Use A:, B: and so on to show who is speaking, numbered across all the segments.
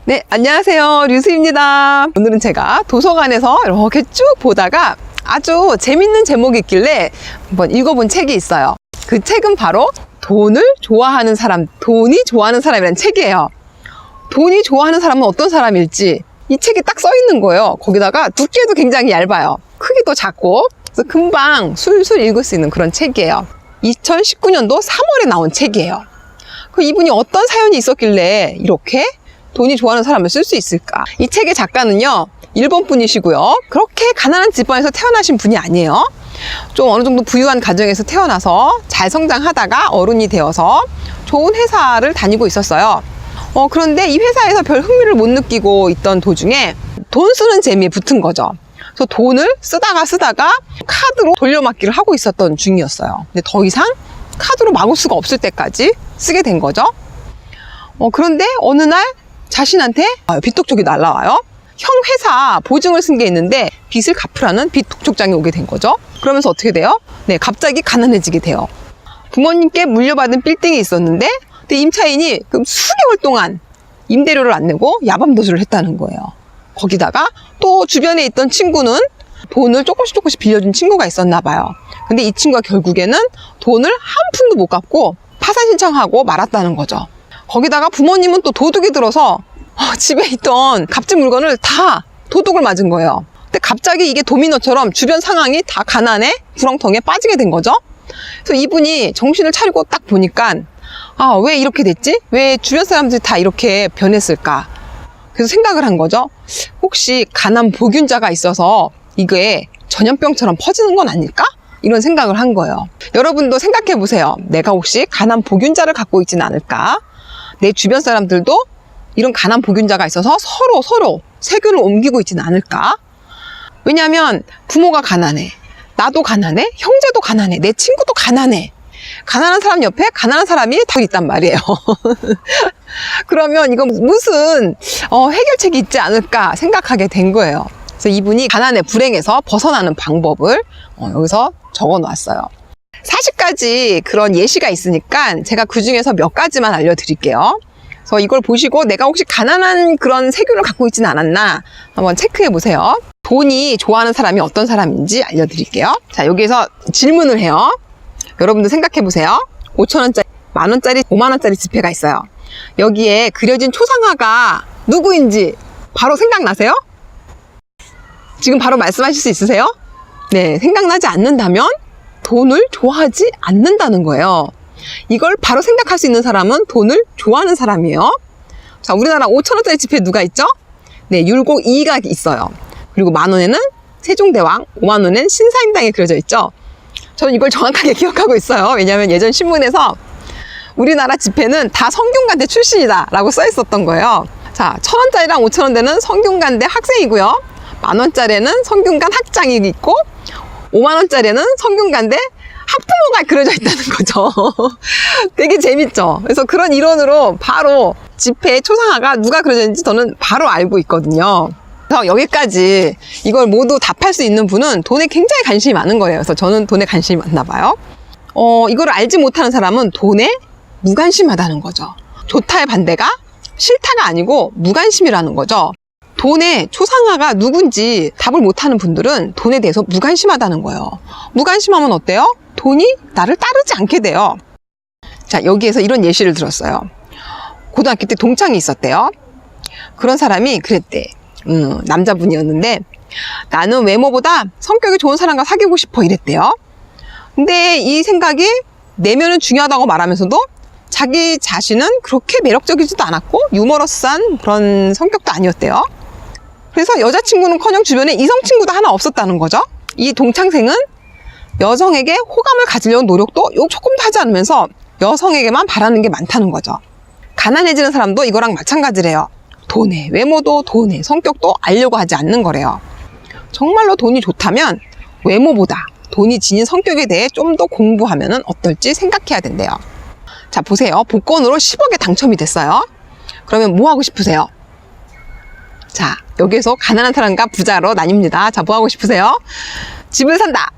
A: 네, 안녕하세요. 류수입니다. 오늘은 제가 도서관에서 이렇게 쭉 보다가 아주 재밌는 제목이 있길래 한번 읽어본 책이 있어요. 그 책은 바로 돈을 좋아하는 사람, 돈이 좋아하는 사람이라는 책이에요. 돈이 좋아하는 사람은 어떤 사람일지 이 책에 딱 써 있는 거예요. 거기다가 두께도 굉장히 얇아요. 크기도 작고, 그래서 금방 술술 읽을 수 있는 그런 책이에요. 2019년도 3월에 나온 책이에요. 그 이분이 어떤 사연이 있었길래 이렇게 돈이 좋아하는 사람을 쓸 수 있을까? 이 책의 작가는요, 일본 분이시고요. 그렇게 가난한 집안에서 태어나신 분이 아니에요. 좀 어느 정도 부유한 가정에서 태어나서 잘 성장하다가 어른이 되어서 좋은 회사를 다니고 있었어요. 그런데 이 회사에서 별 흥미를 못 느끼고 있던 도중에 돈 쓰는 재미에 붙은 거죠. 그래서 돈을 쓰다가 카드로 돌려막기를 하고 있었던 중이었어요. 근데 더 이상 카드로 막을 수가 없을 때까지 쓰게 된 거죠. 그런데 어느 날 자신한테 빚독촉이 날라와요. 형 회사 보증을 쓴 게 있는데 빚을 갚으라는 빚 독촉장이 오게 된 거죠. 그러면서 어떻게 돼요? 네, 갑자기 가난해지게 돼요. 부모님께 물려받은 빌딩이 있었는데 근데 임차인이 수개월 동안 임대료를 안 내고 야밤도주를 했다는 거예요. 거기다가 또 주변에 있던 친구는 돈을 조금씩 빌려준 친구가 있었나 봐요. 근데 이 친구가 결국에는 돈을 한 푼도 못 갚고 파산 신청하고 말았다는 거죠. 거기다가 부모님은 또 도둑이 들어서 집에 있던 값진 물건을 다 도둑을 맞은 거예요. 근데 갑자기 이게 도미노처럼 주변 상황이 다 가난에 구렁텅이에 빠지게 된 거죠. 그래서 이분이 정신을 차리고 딱 보니까 왜 이렇게 됐지? 왜 주변 사람들이 다 이렇게 변했을까? 그래서 생각을 한 거죠. 혹시 가난 보균자가 있어서 이게 전염병처럼 퍼지는 건 아닐까? 이런 생각을 한 거예요. 여러분도 생각해 보세요. 내가 혹시 가난 보균자를 갖고 있지는 않을까? 내 주변 사람들도 이런 가난 보균자가 있어서 서로 세균을 옮기고 있지는 않을까? 왜냐하면 부모가 가난해, 나도 가난해, 형제도 가난해, 내 친구도 가난해. 가난한 사람 옆에 가난한 사람이 다 있단 말이에요. 그러면 이건 무슨 해결책이 있지 않을까 생각하게 된 거예요. 그래서 이분이 가난의 불행에서 벗어나는 방법을 여기서 적어 놨어요. 40가지 그런 예시가 있으니까 제가 그 중에서 몇 가지만 알려드릴게요. 그래서 이걸 보시고 내가 혹시 가난한 그런 세균을 갖고 있지는 않았나 한번 체크해 보세요. 돈이 좋아하는 사람이 어떤 사람인지 알려드릴게요. 자, 여기에서 질문을 해요. 여러분들 생각해 보세요. 5,000원짜리, 만원짜리, 5만원짜리 지폐가 있어요. 여기에 그려진 초상화가 누구인지 바로 생각나세요? 지금 바로 말씀하실 수 있으세요? 네, 생각나지 않는다면 돈을 좋아하지 않는다는 거예요. 이걸 바로 생각할 수 있는 사람은 돈을 좋아하는 사람이에요. 자, 우리나라 5,000원짜리 지폐 누가 있죠? 네, 율곡 2가 있어요. 그리고 만원에는 세종대왕, 5만원엔 신사임당이 그려져 있죠. 저는 이걸 정확하게 기억하고 있어요. 왜냐하면 예전 신문에서 우리나라 지폐는 다 성균관대 출신이다 라고 써 있었던 거예요. 자, 1,000원짜리랑 5,000원대는 성균관대 학생이고요. 만원짜리는 성균관 학장이 있고 5만원짜리는 성균관대 학부모가 그려져 있다는 거죠. 되게 재밌죠. 그래서 그런 이론으로 바로 지폐 초상화가 누가 그려져 있는지 저는 바로 알고 있거든요. 그래서 여기까지 이걸 모두 답할 수 있는 분은 돈에 굉장히 관심이 많은 거예요. 그래서 저는 돈에 관심이 많나 봐요. 이걸 알지 못하는 사람은 돈에 무관심하다는 거죠. 좋다의 반대가 싫다가 아니고 무관심이라는 거죠. 돈의 초상화가 누군지 답을 못하는 분들은 돈에 대해서 무관심하다는 거예요. 무관심하면 어때요? 돈이 나를 따르지 않게 돼요. 자, 여기에서 이런 예시를 들었어요. 고등학교 때 동창이 있었대요. 그런 사람이 그랬대. 남자분이었는데 나는 외모보다 성격이 좋은 사람과 사귀고 싶어 이랬대요. 근데 이 생각이 내면은 중요하다고 말하면서도 자기 자신은 그렇게 매력적이지도 않았고 유머러스한 그런 성격도 아니었대요. 그래서 여자친구는커녕 주변에 이성친구도 하나 없었다는 거죠. 이 동창생은 여성에게 호감을 가지려는 노력도 조금도 하지 않으면서 여성에게만 바라는 게 많다는 거죠. 가난해지는 사람도 이거랑 마찬가지래요. 돈의 외모도 돈의 성격도 알려고 하지 않는 거래요. 정말로 돈이 좋다면 외모보다 돈이 지닌 성격에 대해 좀 더 공부하면 어떨지 생각해야 된대요. 자, 보세요. 복권으로 10억에 당첨이 됐어요. 그러면 뭐 하고 싶으세요? 자, 여기에서 가난한 사람과 부자로 나뉩니다. 자, 뭐 하고 싶으세요? 집을 산다.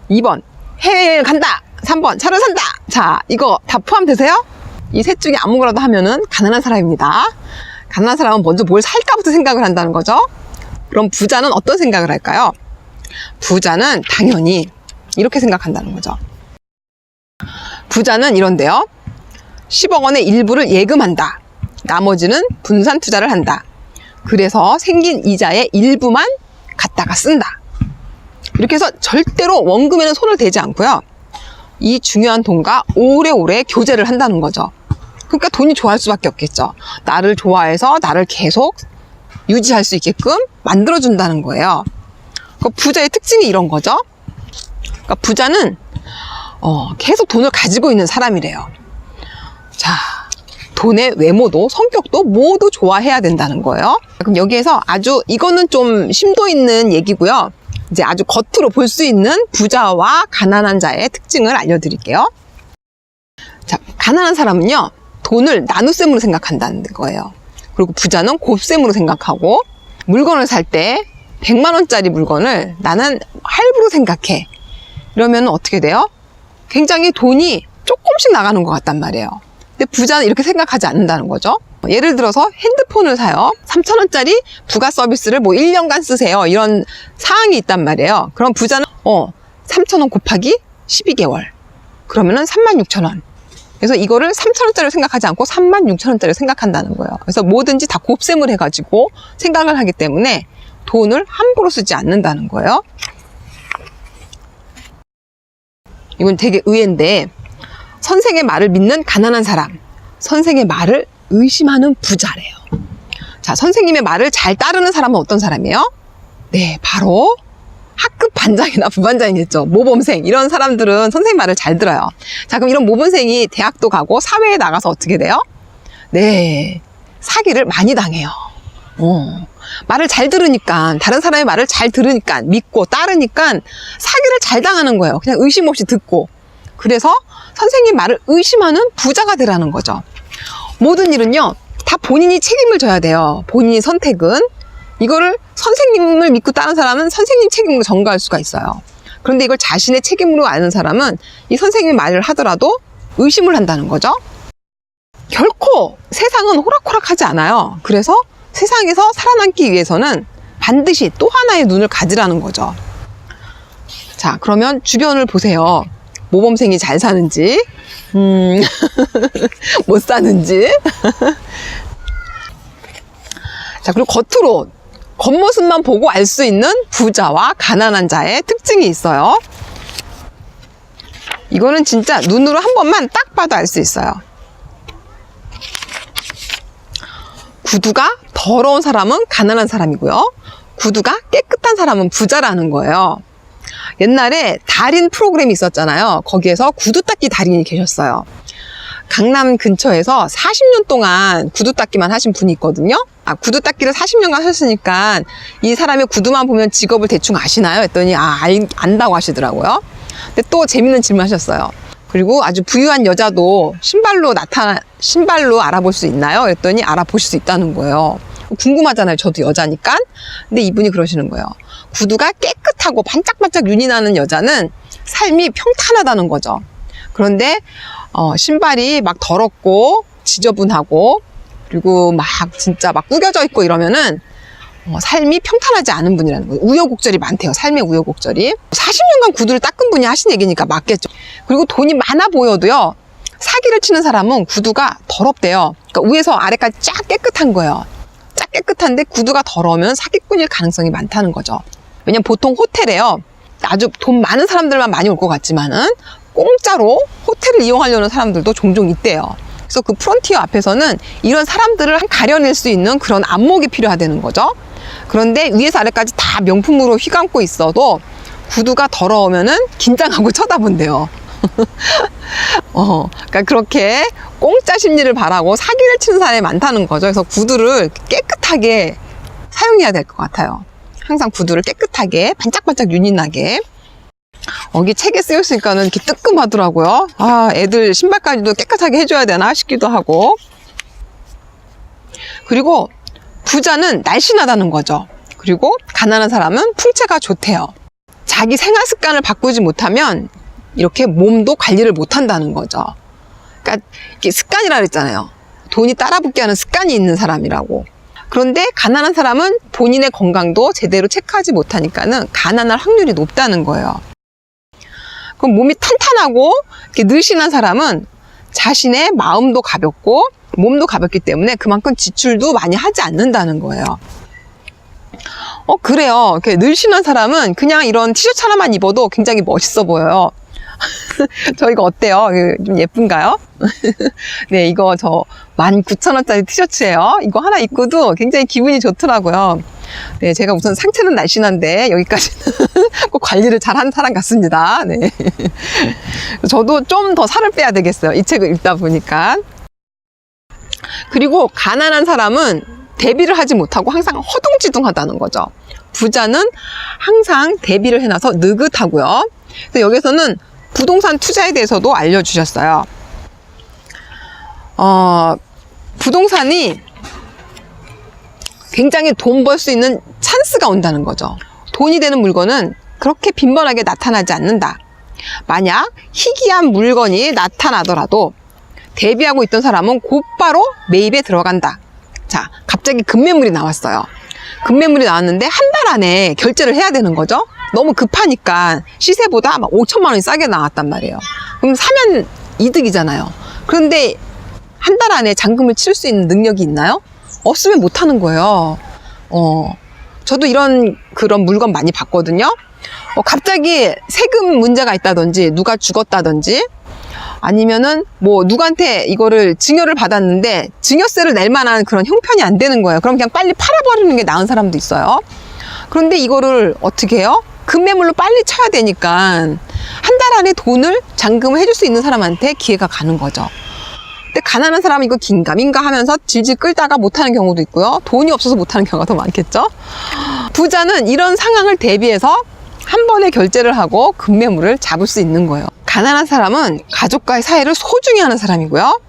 A: 2번 해외여행을 간다. 3번 차를 산다. 자, 이거 다 포함되세요? 이 셋 중에 아무거라도 하면은 가난한 사람입니다. 가난한 사람은 먼저 뭘 살까부터 생각을 한다는 거죠. 그럼 부자는 어떤 생각을 할까요? 부자는 당연히 이렇게 생각한다는 거죠. 부자는 이런데요. 10억 원의 일부를 예금한다. 나머지는 분산 투자를 한다. 그래서 생긴 이자의 일부만 갖다가 쓴다. 이렇게 해서 절대로 원금에는 손을 대지 않고요. 이 중요한 돈과 오래오래 교제를 한다는 거죠. 그러니까 돈이 좋아할 수밖에 없겠죠. 나를 좋아해서 나를 계속 유지할 수 있게끔 만들어준다는 거예요. 그 부자의 특징이 이런 거죠. 그러니까 부자는 계속 돈을 가지고 있는 사람이래요. 자, 돈의 외모도 성격도 모두 좋아해야 된다는 거예요. 그럼 여기에서 아주 이거는 좀 심도 있는 얘기고요. 이제 아주 겉으로 볼 수 있는 부자와 가난한 자의 특징을 알려드릴게요. 자, 가난한 사람은요, 돈을 나눗셈으로 생각한다는 거예요. 그리고 부자는 곱셈으로 생각하고, 물건을 살 때 100만 원짜리 물건을 나는 할부로 생각해. 이러면 어떻게 돼요? 굉장히 돈이 조금씩 나가는 것 같단 말이에요. 근데 부자는 이렇게 생각하지 않는다는 거죠. 예를 들어서 핸드폰을 사요. 3,000원짜리 부가 서비스를 뭐 1년간 쓰세요. 이런 사항이 있단 말이에요. 그럼 부자는 3,000원 곱하기 12개월. 그러면은 36,000원. 그래서 이거를 3,000원짜리로 생각하지 않고 36,000원짜리로 생각한다는 거예요. 그래서 뭐든지 다 곱셈을 해가지고 생각을 하기 때문에 돈을 함부로 쓰지 않는다는 거예요. 이건 되게 의외인데, 선생의 말을 믿는 가난한 사람, 선생의 말을 의심하는 부자래요. 자, 선생님의 말을 잘 따르는 사람은 어떤 사람이에요? 네, 바로 학급 반장이나 부반장이겠죠. 모범생, 이런 사람들은 선생님 말을 잘 들어요. 자, 그럼 이런 모범생이 대학도 가고 사회에 나가서 어떻게 돼요? 네, 사기를 많이 당해요. 말을 잘 들으니까, 다른 사람의 말을 잘 들으니까, 믿고 따르니까 사기를 잘 당하는 거예요. 그냥 의심 없이 듣고. 그래서 선생님 말을 의심하는 부자가 되라는 거죠. 모든 일은요, 다 본인이 책임을 져야 돼요. 본인의 선택은. 이거를 선생님을 믿고 따른 사람은 선생님 책임으로 전가할 수가 있어요. 그런데 이걸 자신의 책임으로 아는 사람은 이 선생님의 말을 하더라도 의심을 한다는 거죠. 결코 세상은 호락호락하지 않아요. 그래서 세상에서 살아남기 위해서는 반드시 또 하나의 눈을 가지라는 거죠. 자, 그러면 주변을 보세요. 모범생이 잘 사는지, 못 사는지. 자, 그리고 겉으로, 겉모습만 보고 알 수 있는 부자와 가난한 자의 특징이 있어요. 이거는 진짜 눈으로 한 번만 딱 봐도 알 수 있어요. 구두가 더러운 사람은 가난한 사람이고요. 구두가 깨끗한 사람은 부자라는 거예요. 옛날에 달인 프로그램이 있었잖아요. 거기에서 구두 닦기 달인이 계셨어요. 강남 근처에서 40년 동안 구두 닦기만 하신 분이 있거든요. 구두 닦기를 40년간 하셨으니까 이 사람의 구두만 보면 직업을 대충 아시나요? 했더니 안다고 하시더라고요. 근데 또 재밌는 질문 하셨어요. 그리고 아주 부유한 여자도 신발로 알아볼 수 있나요? 그랬더니 알아보실 수 있다는 거예요. 궁금하잖아요. 저도 여자니까. 근데 이분이 그러시는 거예요. 구두가 깨끗하고 반짝반짝 윤이 나는 여자는 삶이 평탄하다는 거죠. 그런데 신발이 막 더럽고 지저분하고 그리고 막 진짜 막 구겨져 있고 이러면은 삶이 평탄하지 않은 분이라는 거예요. 우여곡절이 많대요. 삶의 우여곡절이. 40년간 구두를 닦은 분이 하신 얘기니까 맞겠죠. 그리고 돈이 많아 보여도요, 사기를 치는 사람은 구두가 더럽대요. 그러니까 위에서 아래까지 쫙 깨끗한 거예요. 쫙 깨끗한데 구두가 더러우면 사기꾼일 가능성이 많다는 거죠. 왜냐면 보통 호텔에요, 아주 돈 많은 사람들만 많이 올 것 같지만은 공짜로 호텔을 이용하려는 사람들도 종종 있대요. 그래서 그 프론티어 앞에서는 이런 사람들을 가려낼 수 있는 그런 안목이 필요하다는 거죠. 그런데 위에서 아래까지 다 명품으로 휘감고 있어도 구두가 더러우면은 긴장하고 쳐다본대요. 그러니까 그렇게 공짜 심리를 바라고 사기를 치는 사람이 많다는 거죠. 그래서 구두를 깨끗하게 사용해야 될 것 같아요. 항상 구두를 깨끗하게 반짝반짝 윤이 나게. 여기 책에 쓰였으니까는 이렇게 뜨끔하더라고요. 애들 신발까지도 깨끗하게 해줘야 되나 싶기도 하고. 그리고 부자는 날씬하다는 거죠. 그리고 가난한 사람은 풍채가 좋대요. 자기 생활 습관을 바꾸지 못하면 이렇게 몸도 관리를 못한다는 거죠. 그러니까 이게 습관이라 그랬잖아요. 돈이 따라붙게 하는 습관이 있는 사람이라고. 그런데 가난한 사람은 본인의 건강도 제대로 체크하지 못하니까는 가난할 확률이 높다는 거예요. 그럼 몸이 탄탄하고 이렇게 늘씬한 사람은 자신의 마음도 가볍고 몸도 가볍기 때문에 그만큼 지출도 많이 하지 않는다는 거예요. 그래요. 이렇게 늘씬한 사람은 그냥 이런 티셔츠 하나만 입어도 굉장히 멋있어 보여요. 저 이거 어때요? 좀 예쁜가요? 네, 이거 저 19,000원짜리 티셔츠예요. 이거 하나 입고도 굉장히 기분이 좋더라고요. 네, 제가 우선 상체는 날씬한데 여기까지는 꼭 관리를 잘하는 사람 같습니다. 네. 저도 좀 더 살을 빼야 되겠어요. 이 책을 읽다 보니까. 그리고 가난한 사람은 대비를 하지 못하고 항상 허둥지둥하다는 거죠. 부자는 항상 대비를 해놔서 느긋하고요. 그래서 여기서는 부동산 투자에 대해서도 알려주셨어요. 부동산이 굉장히 돈 벌 수 있는 찬스가 온다는 거죠. 돈이 되는 물건은 그렇게 빈번하게 나타나지 않는다. 만약 희귀한 물건이 나타나더라도 대비하고 있던 사람은 곧바로 매입에 들어간다. 자, 갑자기 급매물이 나왔어요. 급매물이 나왔는데 한 달 안에 결제를 해야 되는 거죠. 너무 급하니까 시세보다 막 5천만 원이 싸게 나왔단 말이에요. 그럼 사면 이득이잖아요. 그런데 한 달 안에 잔금을 치를 수 있는 능력이 있나요? 없으면 못 하는 거예요. 저도 그런 물건 많이 봤거든요. 갑자기 세금 문제가 있다든지 누가 죽었다든지 아니면은 뭐 누구한테 이거를 증여를 받았는데 증여세를 낼 만한 그런 형편이 안 되는 거예요. 그럼 그냥 빨리 팔아버리는 게 나은 사람도 있어요. 그런데 이거를 어떻게 해요? 급매물로 빨리 쳐야 되니까 한 달 안에 돈을 잔금을 해줄 수 있는 사람한테 기회가 가는 거죠. 근데 가난한 사람은 이거 긴가민가 하면서 질질 끌다가 못하는 경우도 있고요. 돈이 없어서 못하는 경우가 더 많겠죠. 부자는 이런 상황을 대비해서 한 번에 결제를 하고 급매물을 잡을 수 있는 거예요. 가난한 사람은 가족과의 사이를 소중히 하는 사람이고요.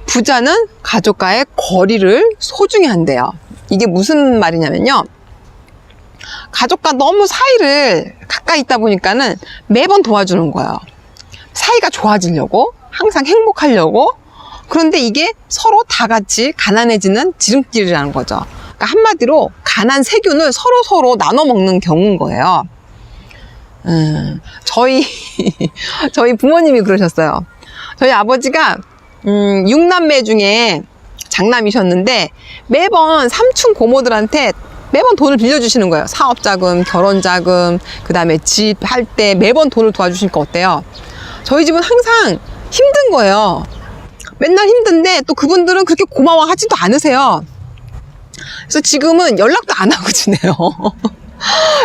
A: 부자는 가족과의 거리를 소중히 한대요. 이게 무슨 말이냐면요. 가족과 너무 사이를 가까이 있다 보니까는 매번 도와주는 거예요. 사이가 좋아지려고, 항상 행복하려고. 그런데 이게 서로 다 같이 가난해지는 지름길이라는 거죠. 그러니까 한마디로 가난 세균을 서로 나눠 먹는 경우인 거예요. 저희 부모님이 그러셨어요. 저희 아버지가 6남매 중에 장남이셨는데 매번 삼촌 고모들한테 매번 돈을 빌려주시는 거예요. 사업자금, 결혼자금, 그 다음에 집 할 때 매번 돈을 도와주시니까 어때요? 저희 집은 항상 힘든 거예요. 맨날 힘든데 또 그분들은 그렇게 고마워하지도 않으세요. 그래서 지금은 연락도 안 하고 지내요.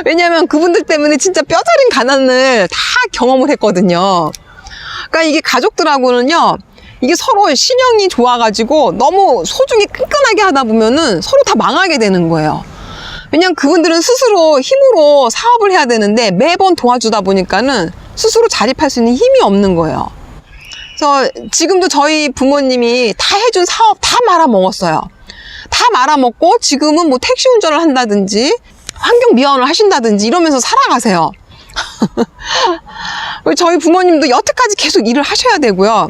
A: 왜냐면 그분들 때문에 진짜 뼈저린 가난을 다 경험을 했거든요. 그러니까 이게 가족들하고는요, 이게 서로 신형이 좋아가지고 너무 소중히 끈끈하게 하다 보면은 서로 다 망하게 되는 거예요. 왜냐면 그분들은 스스로 힘으로 사업을 해야 되는데 매번 도와주다 보니까는 스스로 자립할 수 있는 힘이 없는 거예요. 그래서 지금도 저희 부모님이 다 해준 사업 다 말아먹었어요. 다 말아먹고 지금은 뭐 택시 운전을 한다든지 환경 미화원을 하신다든지 이러면서 살아가세요. 저희 부모님도 여태까지 계속 일을 하셔야 되고요.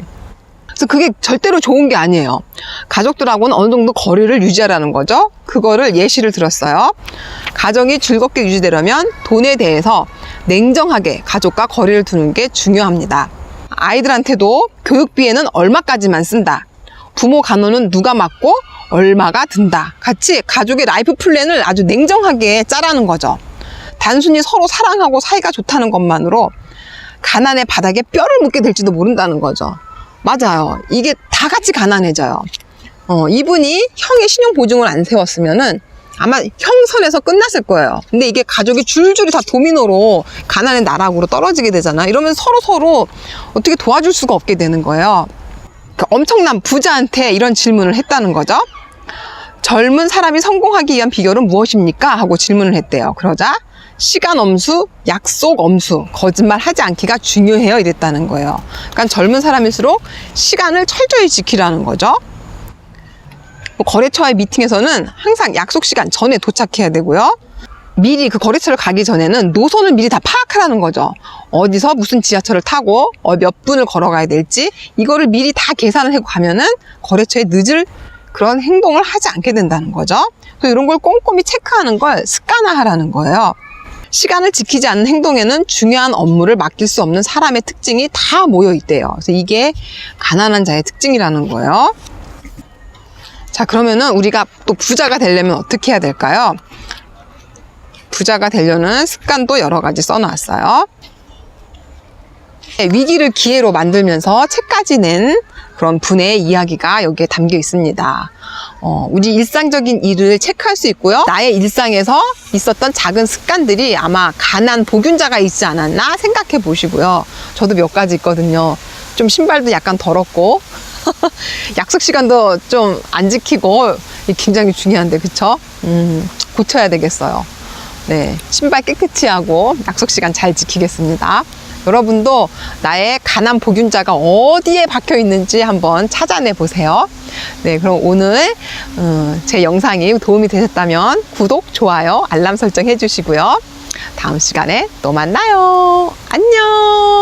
A: 그래서 그게 절대로 좋은 게 아니에요. 가족들하고는 어느 정도 거리를 유지하라는 거죠. 그거를 예시를 들었어요. 가정이 즐겁게 유지되려면 돈에 대해서 냉정하게 가족과 거리를 두는 게 중요합니다. 아이들한테도 교육비에는 얼마까지만 쓴다. 부모 간호는 누가 맡고 얼마가 든다. 같이 가족의 라이프 플랜을 아주 냉정하게 짜라는 거죠. 단순히 서로 사랑하고 사이가 좋다는 것만으로 가난의 바닥에 뼈를 묻게 될지도 모른다는 거죠. 맞아요. 이게 다 같이 가난해져요. 이분이 형의 신용보증을 안 세웠으면은 아마 형 선에서 끝났을 거예요. 근데 이게 가족이 줄줄이 다 도미노로 가난의 나락으로 떨어지게 되잖아. 이러면 서로 어떻게 도와줄 수가 없게 되는 거예요. 그러니까 엄청난 부자한테 이런 질문을 했다는 거죠. 젊은 사람이 성공하기 위한 비결은 무엇입니까? 하고 질문을 했대요. 그러자 시간 엄수, 약속 엄수, 거짓말 하지 않기가 중요해요. 이랬다는 거예요. 그러니까 젊은 사람일수록 시간을 철저히 지키라는 거죠. 거래처와의 미팅에서는 항상 약속 시간 전에 도착해야 되고요. 미리 그 거래처를 가기 전에는 노선을 미리 다 파악하라는 거죠. 어디서 무슨 지하철을 타고 몇 분을 걸어가야 될지 이거를 미리 다 계산을 하고 가면은 거래처에 늦을 그런 행동을 하지 않게 된다는 거죠. 그래서 이런 걸 꼼꼼히 체크하는 걸 습관화하라는 거예요. 시간을 지키지 않는 행동에는 중요한 업무를 맡길 수 없는 사람의 특징이 다 모여 있대요. 그래서 이게 가난한 자의 특징이라는 거예요. 자, 그러면은 우리가 또 부자가 되려면 어떻게 해야 될까요? 부자가 되려는 습관도 여러 가지 써놨어요. 위기를 기회로 만들면서 책까지 낸 그런 분의 이야기가 여기에 담겨 있습니다. 우리 일상적인 일을 체크할 수 있고요. 나의 일상에서 있었던 작은 습관들이 아마 가난 복균자가 있지 않았나 생각해 보시고요. 저도 몇 가지 있거든요. 좀 신발도 약간 더럽고 약속 시간도 좀 안 지키고 굉장히 중요한데 그쵸? 고쳐야 되겠어요. 네, 신발 깨끗이 하고 약속 시간 잘 지키겠습니다. 여러분도 나의 가난 복균자가 어디에 박혀 있는지 한번 찾아내 보세요. 네, 그럼 오늘 제 영상이 도움이 되셨다면 구독, 좋아요, 알람 설정 해주시고요. 다음 시간에 또 만나요. 안녕.